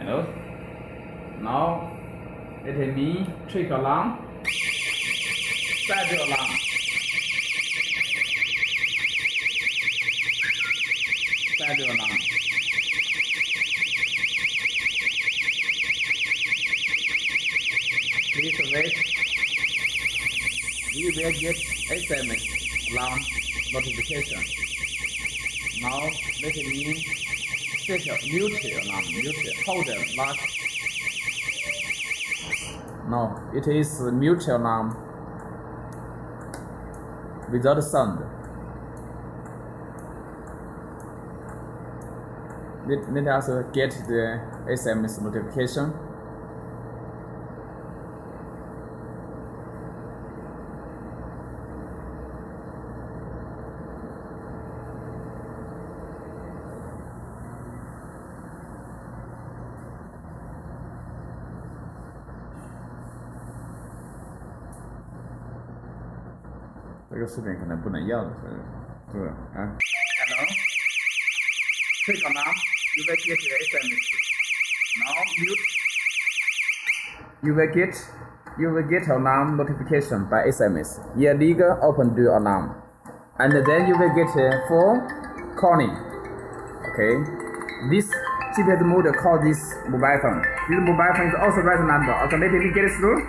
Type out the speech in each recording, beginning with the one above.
Hello. Now let me trick alarm. Set the alarm. Set the alarm. Please wait. We will get SMS alarm notification. Now let me set a mute alarm. Hold the lock. No, it is mute alarm without sound. Let us get the SMS notification.这个视频可能不能要的，是不是啊 ？Hello, click alarm. You will get the SMS. Now you will get alarm notification by SMS. Illegal open door alarm, and then you will get a phone calling. Okay, this GPS model call this mobile phone. This mobile phone is also right number. Automatically get through.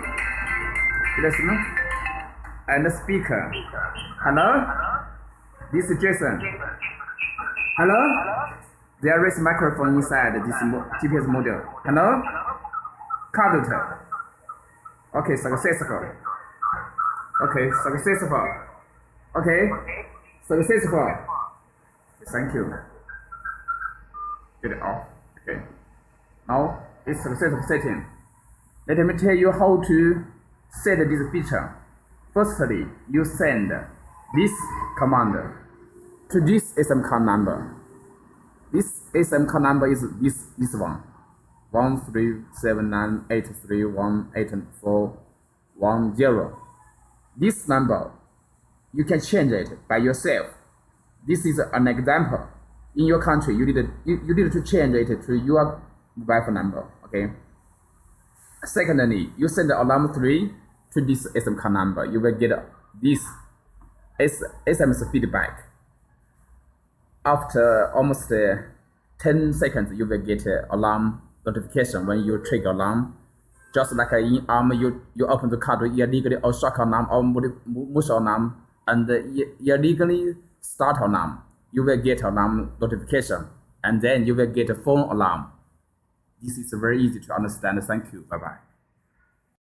And the speaker. Hello? This is Jason. Hello? There is microphone inside this GPS module. Hello? Cardot. Okay, successful. Okay, successful. Okay, successful. Thank you. Get it off. Okay. Now it's successful setting. Let me tell you how to set this feature. Firstly, you send this command to this SM card number. This SM card number is this one. 13798318410. This number, you can change it by yourself. This is an example. In your country, you need to change it to your mobile phone number. Okay. Secondly, you send the alarm 3 to this SM card number. You will get this SMS feedback. After almost 10 seconds, you will get alarm notification when you trigger alarm. Just like in ARM, you open the card illegally or shock alarm or mush alarm and illegally start alarm. You will get alarm notification and then you will get a phone alarm. This is very easy to understand. Thank you. Bye bye.